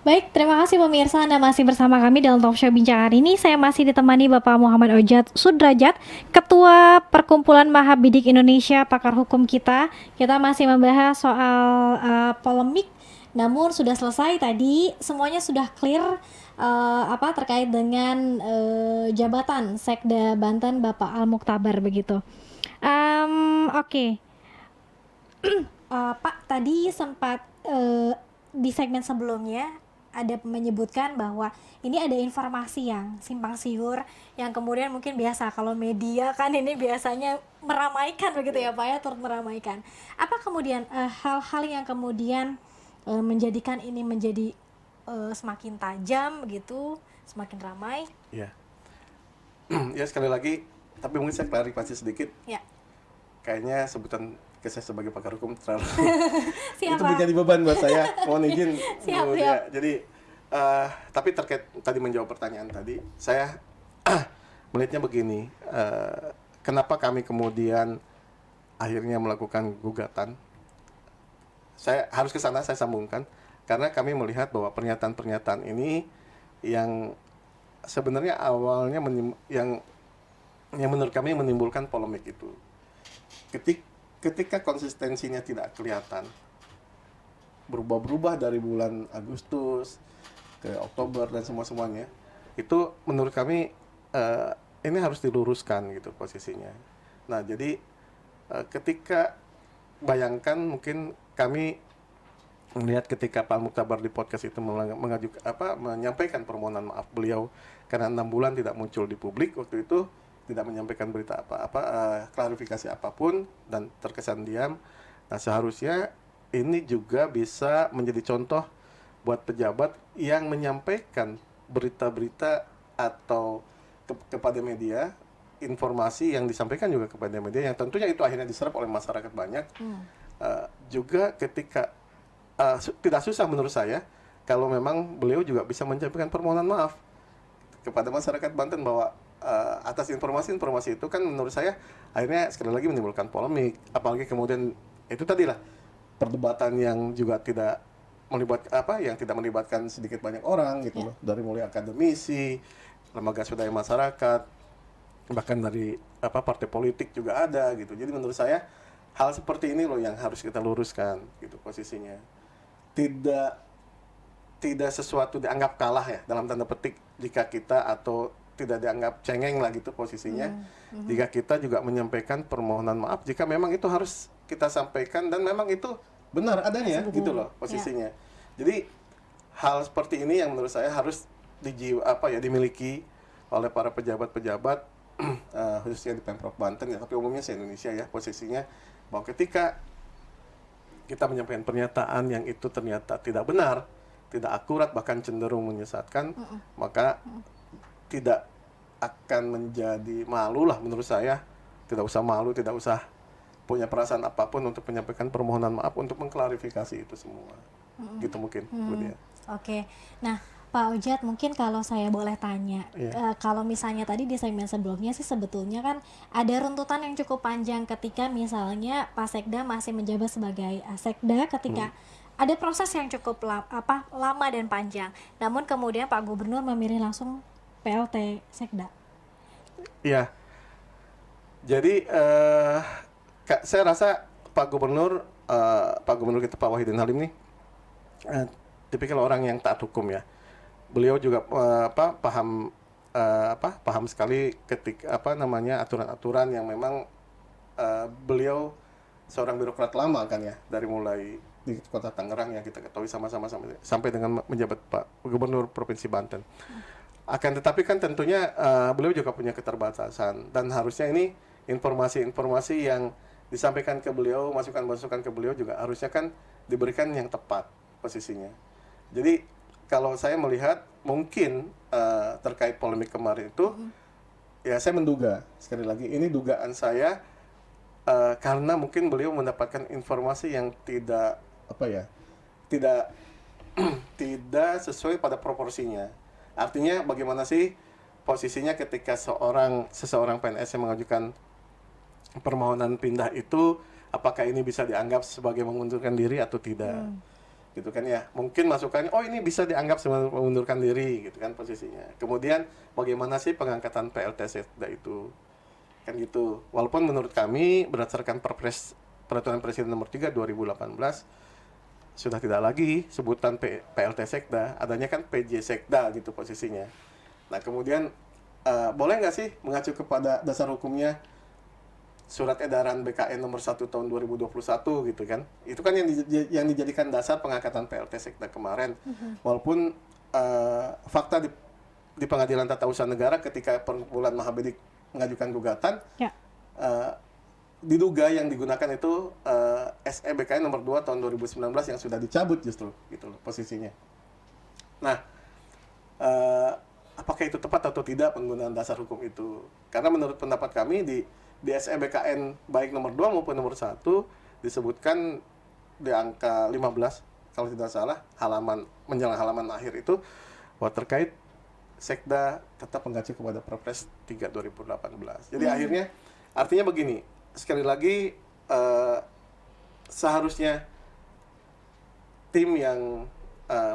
Baik, terima kasih pemirsa, Anda masih bersama kami dalam talk show Bincang hari ini. Saya masih ditemani Bapak Muhammad Ojat Sudrajat, Ketua Perkumpulan Mahabidik Indonesia, pakar hukum kita. Kita masih membahas soal polemik, namun sudah selesai tadi, semuanya sudah clear terkait dengan jabatan Sekda Banten Bapak Al-Muktabar begitu. Oke. Pak tadi sempat di segmen sebelumnya ada menyebutkan bahwa ini ada informasi yang simpang siur yang kemudian mungkin biasa kalau media kan ini biasanya meramaikan begitu ya Pak ya, turut meramaikan. Apa kemudian hal-hal yang kemudian menjadikan ini menjadi semakin tajam begitu, semakin ramai? Ya, ya sekali lagi, tapi mungkin saya klarifikasi sedikit. Ya. Kayaknya sebutan saya sebagai pakar hukum terlalu Siap, itu Pak. menjadi beban buat saya. Mohon izin. Siap. Jadi, tapi terkait tadi menjawab pertanyaan tadi, saya melihatnya begini. Kenapa kami kemudian akhirnya melakukan gugatan? Saya harus ke sana, saya sambungkan. Karena kami melihat bahwa pernyataan-pernyataan ini yang sebenarnya awalnya yang menurut kami menimbulkan polemik itu. Ketika konsistensinya tidak kelihatan, berubah-berubah dari bulan Agustus ke Oktober dan semuanya, itu menurut kami ini harus diluruskan gitu posisinya. Nah, jadi ketika bayangkan mungkin kami melihat ketika Pak Muktabar di podcast itu menyampaikan permohonan maaf beliau karena 6 bulan tidak muncul di publik waktu itu, tidak menyampaikan berita klarifikasi apapun dan terkesan diam. Nah, seharusnya ini juga bisa menjadi contoh buat pejabat yang menyampaikan berita-berita atau kepada media, informasi yang disampaikan juga kepada media yang tentunya itu akhirnya diserap oleh masyarakat banyak. Juga ketika tidak susah menurut saya kalau memang beliau juga bisa menyampaikan permohonan maaf kepada masyarakat Banten bahwa atas informasi-informasi itu kan menurut saya akhirnya sekali lagi menimbulkan polemik, apalagi kemudian itu tadilah perdebatan yang juga tidak melibatkan sedikit banyak orang gitu loh, dari mulai akademisi, lembaga swadaya masyarakat, bahkan dari partai politik juga ada gitu. Jadi menurut saya hal seperti ini loh yang harus kita luruskan gitu posisinya. Tidak sesuatu dianggap kalah ya dalam tanda petik jika kita atau tidak dianggap cengeng lah gitu posisinya. Jika kita juga menyampaikan permohonan maaf jika memang itu harus kita sampaikan dan memang itu benar adanya gitu loh posisinya. Jadi hal seperti ini yang menurut saya harus dimiliki oleh para pejabat-pejabat khususnya di Pemprov Banten ya, tapi umumnya se-Indonesia ya posisinya, bahwa ketika kita menyampaikan pernyataan yang itu ternyata tidak benar, tidak akurat, bahkan cenderung menyesatkan, maka tidak akan menjadi malu lah menurut saya. Tidak usah malu, tidak usah punya perasaan apapun untuk menyampaikan permohonan maaf untuk mengklarifikasi itu semua. Gitu mungkin. Oke. Nah, Pak Ojat, mungkin kalau saya boleh tanya, kalau misalnya tadi di segmen sebelumnya sih sebetulnya kan ada runtutan yang cukup panjang ketika misalnya Pak Sekda masih menjabat sebagai Sekda ketika ada proses yang cukup lama dan panjang. Namun kemudian Pak Gubernur memilih langsung PLT Sekda. Iya. Jadi saya rasa Pak Gubernur kita Pak Wahidin Halim nih tipikal orang yang taat hukum ya. Beliau juga paham sekali ketika aturan-aturan yang memang beliau seorang birokrat lama kan ya, dari mulai di Kota Tangerang yang kita ketahui sama-sama sampai dengan menjabat Pak Gubernur Provinsi Banten. Akan tetapi kan tentunya beliau juga punya keterbatasan dan harusnya ini informasi-informasi yang disampaikan ke beliau, masukan-masukan ke beliau juga harusnya kan diberikan yang tepat posisinya. Jadi kalau saya melihat mungkin terkait polemik kemarin itu, ya saya menduga sekali lagi ini dugaan saya karena mungkin beliau mendapatkan informasi yang tidak tidak sesuai pada proporsinya. Artinya bagaimana sih posisinya ketika seseorang PNS yang mengajukan permohonan pindah itu, apakah ini bisa dianggap sebagai mengundurkan diri atau tidak? gitu kan ya. Mungkin masukannya, oh ini bisa dianggap sebagai mengundurkan diri gitu kan posisinya. Kemudian bagaimana sih pengangkatan PLT Sekda itu, kan gitu. Walaupun menurut kami berdasarkan Peraturan Presiden Nomor 3 2018 sudah tidak lagi sebutan PLT Sekda, adanya kan PJ Sekda gitu posisinya. Nah kemudian boleh nggak sih mengacu kepada dasar hukumnya Surat Edaran BKN nomor 1 tahun 2021 gitu kan. Itu kan yang dijadikan dasar pengangkatan PLT Sekda kemarin. Walaupun fakta di Pengadilan Tata Usaha Negara ketika perkumpulan Mahabedik mengajukan gugatan, Ya. diduga yang digunakan itu SE BKN nomor 2 tahun 2019 yang sudah dicabut justru gitu loh posisinya. Nah, apakah itu tepat atau tidak penggunaan dasar hukum itu? Karena menurut pendapat kami di SE BKN baik nomor 2 maupun nomor 1 disebutkan di angka 15 kalau tidak salah menjelang halaman akhir itu bahwa terkait Sekda tetap mengacu kepada Perpres 3 2018. Jadi akhirnya artinya begini, sekali lagi seharusnya tim yang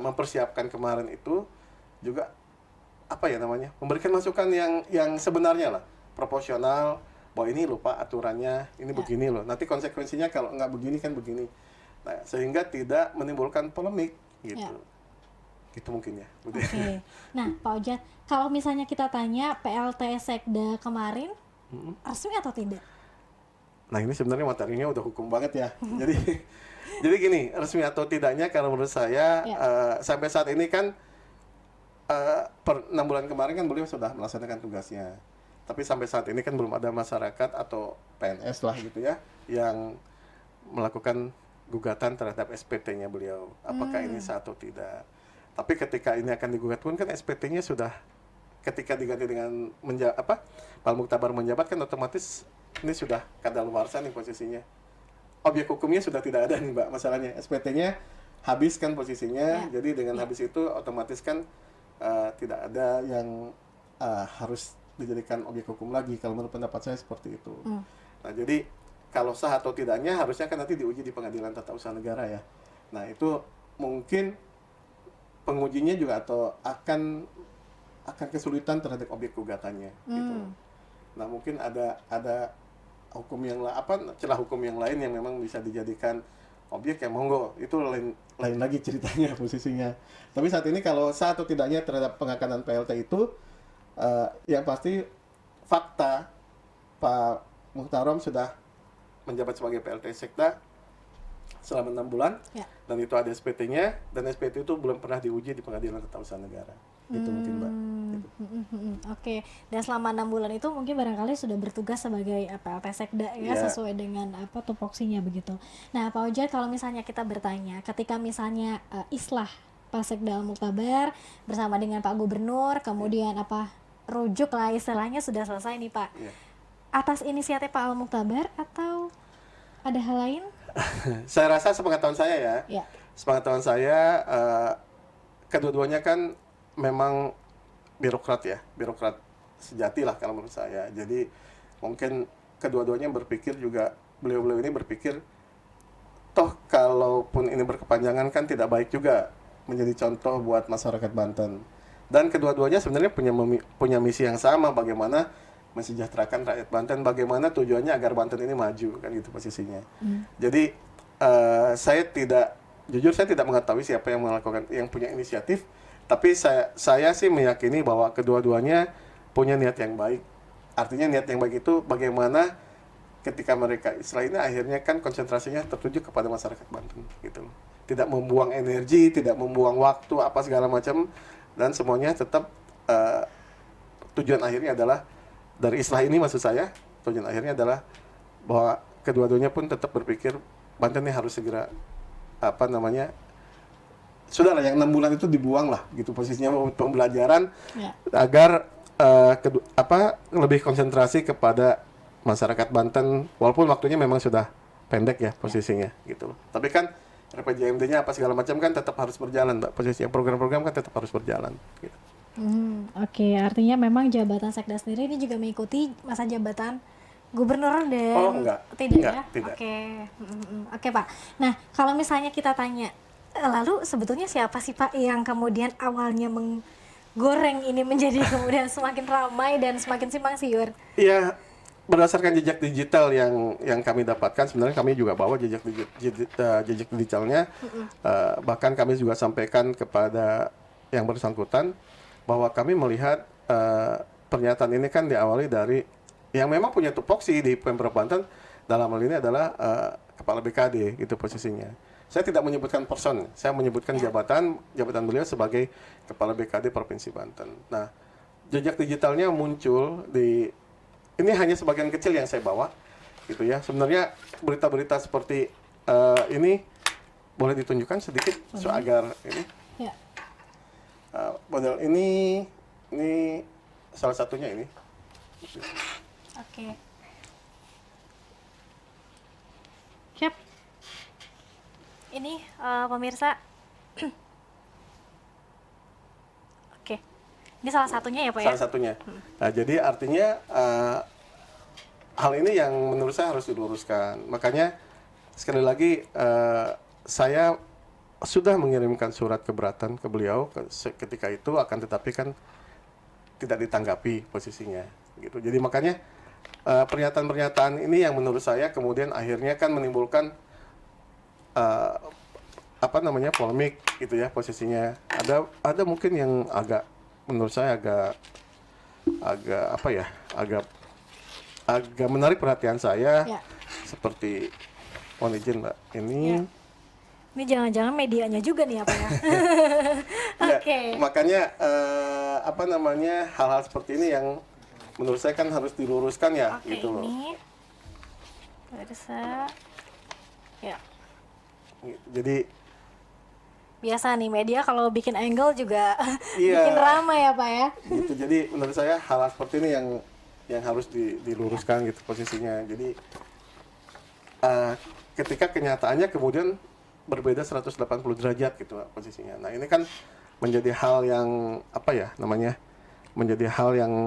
mempersiapkan kemarin itu juga memberikan masukan yang sebenarnya lah, proporsional, bahwa ini lupa aturannya, ini begini loh. Nanti konsekuensinya kalau nggak begini kan begini. Nah, sehingga tidak menimbulkan polemik gitu. Ya. Gitu mungkin ya. Oke. Nah, Pak Ojat, kalau misalnya kita tanya PLT Sekda kemarin resmi atau tidak? Nah, ini sebenarnya materinya udah hukum banget ya. Jadi gini, resmi atau tidaknya kalau menurut saya sampai saat ini kan per 6 bulan kemarin kan beliau sudah melaksanakan tugasnya. Tapi sampai saat ini kan belum ada masyarakat atau PNS lah gitu ya yang melakukan gugatan terhadap SPT-nya beliau. Apakah ini sah atau tidak? Tapi ketika ini akan digugat pun kan SPT-nya sudah ketika diganti dengan Pak Muktabar menjabat kan otomatis ini sudah kadaluarsa nih posisinya. Objek hukumnya sudah tidak ada nih Mbak masalahnya. SPT-nya habis kan posisinya. Jadi dengan habis itu otomatis kan tidak ada yang harus dijadikan objek hukum lagi kalau menurut pendapat saya seperti itu. Nah, jadi kalau sah atau tidaknya harusnya kan nanti diuji di Pengadilan Tata Usaha Negara ya. Nah, itu mungkin pengujinya juga atau akan kesulitan terhadap objek gugatannya gitu. Nah, mungkin ada hukum yang celah hukum yang lain yang memang bisa dijadikan objek yang monggo itu lain lagi ceritanya posisinya. Tapi saat ini kalau sah atau tidaknya terhadap pengangkatan PLT itu yang pasti fakta Pak Muhtarom sudah menjabat sebagai PLT Sekda selama 6 bulan dan itu ada SPT-nya dan SPT itu belum pernah diuji di Pengadilan Tata Usaha Negara. Gitu mungkin Mbak. Gitu. Oke, dan selama 6 bulan itu mungkin barangkali sudah bertugas sebagai PLT Sekda ya sesuai dengan tupoksinya begitu. Nah, Pak Ojat, kalau misalnya kita bertanya ketika misalnya islah Pak Sekda Al-Muktabar bersama dengan Pak Gubernur kemudian rujuk lah istilahnya sudah selesai nih Pak. Atas inisiatif Pak Al-Muktabar atau ada hal lain? Saya rasa sepengetahuan saya ya. Sepengetahuan saya kedua-duanya kan memang birokrat sejati lah kalau menurut saya. Jadi mungkin kedua-duanya berpikir juga beliau-beliau ini berpikir toh kalaupun ini berkepanjangan kan tidak baik juga menjadi contoh buat masyarakat Banten. Dan kedua-duanya sebenarnya punya misi yang sama, bagaimana mensejahterakan rakyat Banten, bagaimana tujuannya agar Banten ini maju kan gitu posisinya. Jadi saya tidak mengetahui siapa yang punya inisiatif, tapi saya sih meyakini bahwa kedua-duanya punya niat yang baik. Artinya niat yang baik itu bagaimana ketika mereka islah ini akhirnya kan konsentrasinya tertuju kepada masyarakat Banten gitu. Tidak membuang energi, tidak membuang waktu apa segala macam, dan semuanya tetap tujuan akhirnya adalah dari islah ini, maksud saya tujuan akhirnya adalah bahwa kedua-duanya pun tetap berpikir Banten ini harus segera sudahlah yang 6 bulan itu dibuang lah gitu posisinya untuk pembelajaran agar lebih konsentrasi kepada masyarakat Banten walaupun waktunya memang sudah pendek ya posisinya gitu. Tapi kan RPJMD-nya apa segala macam kan tetap harus berjalan Mbak, posisinya program-program kan tetap harus berjalan gitu. Oke, artinya memang jabatan Sekda sendiri ini juga mengikuti masa jabatan Gubernur dan enggak, tidak ya? tidak. Oke, Pak. Nah, kalau misalnya kita tanya Lalu sebetulnya siapa sih Pak yang kemudian awalnya menggoreng ini menjadi kemudian semakin ramai dan semakin simpang siur? Iya, berdasarkan jejak digital yang kami dapatkan, sebenarnya kami juga bawa jejak digitalnya, bahkan kami juga sampaikan kepada yang bersangkutan bahwa kami melihat pernyataan ini kan diawali dari yang memang punya tupoksi di Pemprov Banten, dalam hal ini adalah Kepala BKD gitu posisinya. Saya tidak menyebutkan person, saya menyebutkan jabatan beliau sebagai Kepala BKD Provinsi Banten. Nah, jejak digitalnya muncul di ini hanya sebagian kecil yang saya bawa, gitu ya. Sebenarnya berita-berita seperti ini boleh ditunjukkan sedikit, so agar ini Ya. model ini salah satunya ini. Oke. Siap. Ini pemirsa. Oke. Ini salah satunya ya Pak ya? Salah satunya. Nah, jadi artinya hal ini yang menurut saya harus diluruskan. Makanya sekali lagi saya sudah mengirimkan surat keberatan ke beliau ketika itu, akan tetapi kan tidak ditanggapi posisinya gitu. Jadi makanya pernyataan-pernyataan ini yang menurut saya kemudian akhirnya kan menimbulkan polemik gitu ya posisinya. Ada mungkin yang agak menurut saya agak menarik perhatian saya, Ya. seperti mohon izin Mbak, ini Ya. Ini jangan-jangan medianya juga nih apa ya? ya, Oke. makanya hal-hal seperti ini yang menurut saya kan harus diluruskan ya. Oke, Gitu loh. ini pemirsa. Ya. Jadi Biasa nih media kalau bikin angle juga Iya. bikin ramai ya Pak ya. gitu. Jadi menurut saya hal seperti ini yang harus diluruskan gitu posisinya. Jadi ketika kenyataannya kemudian berbeda 180 derajat gitu posisinya. Nah, ini kan menjadi hal yang menjadi hal yang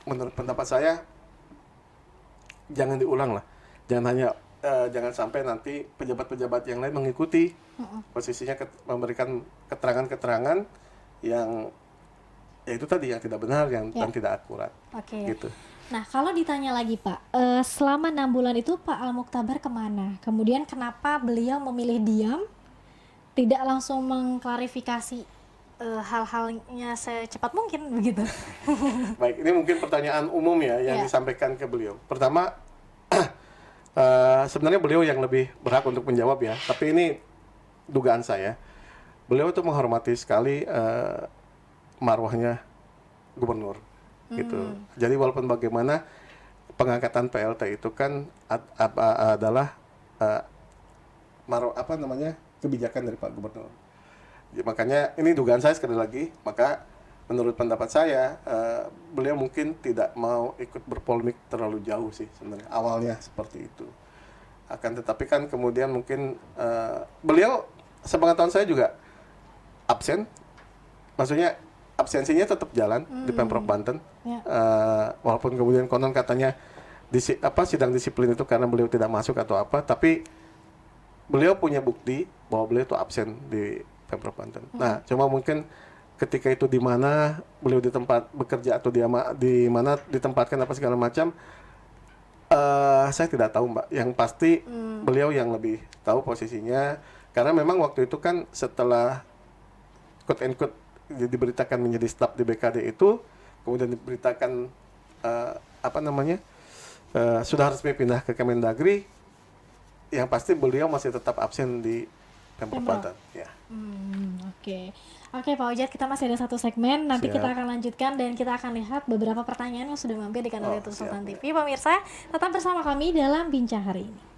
menurut pendapat saya jangan diulang lah. Jangan sampai nanti pejabat-pejabat yang lain mengikuti posisinya memberikan keterangan-keterangan yang ya itu tadi yang tidak benar dan tidak akurat. Oke. Gitu. Nah, kalau ditanya lagi Pak, selama 6 bulan itu Pak Al-Mukhtabar kemana? Kemudian kenapa beliau memilih diam, tidak langsung mengklarifikasi hal-halnya secepat mungkin begitu? Baik, ini mungkin pertanyaan umum ya yang disampaikan ke beliau. Pertama, sebenarnya beliau yang lebih berhak untuk menjawab ya, tapi ini dugaan saya. Beliau itu menghormati sekali marwahnya gubernur gitu. Jadi walaupun bagaimana pengangkatan PLT itu kan adalah kebijakan dari Pak Gubernur. Ya, makanya ini dugaan saya sekali lagi, maka menurut pendapat saya beliau mungkin tidak mau ikut berpolemik terlalu jauh sih sebenarnya awalnya seperti itu. Akan tetapi kan kemudian mungkin beliau sepengetahuan saya juga absen, maksudnya absensinya tetap jalan di Pemprov Banten. Walaupun kemudian konon katanya sidang disiplin itu karena beliau tidak masuk atau apa, tapi beliau punya bukti bahwa beliau itu absen di Pemprov Banten. Nah, cuma mungkin ketika itu di mana beliau di tempat bekerja atau di mana ditempatkan apa segala macam, saya tidak tahu Mbak. Yang pasti beliau yang lebih tahu posisinya, karena memang waktu itu kan setelah quote and quote diberitakan menjadi staf di BKD itu, kemudian diberitakan sudah resmi pindah ke Kemendagri, yang pasti beliau masih tetap absen di Pemprov Banten. Ya. Oke Pak Ojat, kita masih ada satu segmen, nanti Siap. kita akan lanjutkan dan kita akan lihat beberapa pertanyaan yang sudah mampir di kanal YouTube Sultan TV. Pemirsa, tetap bersama kami dalam Bincang Hari Ini.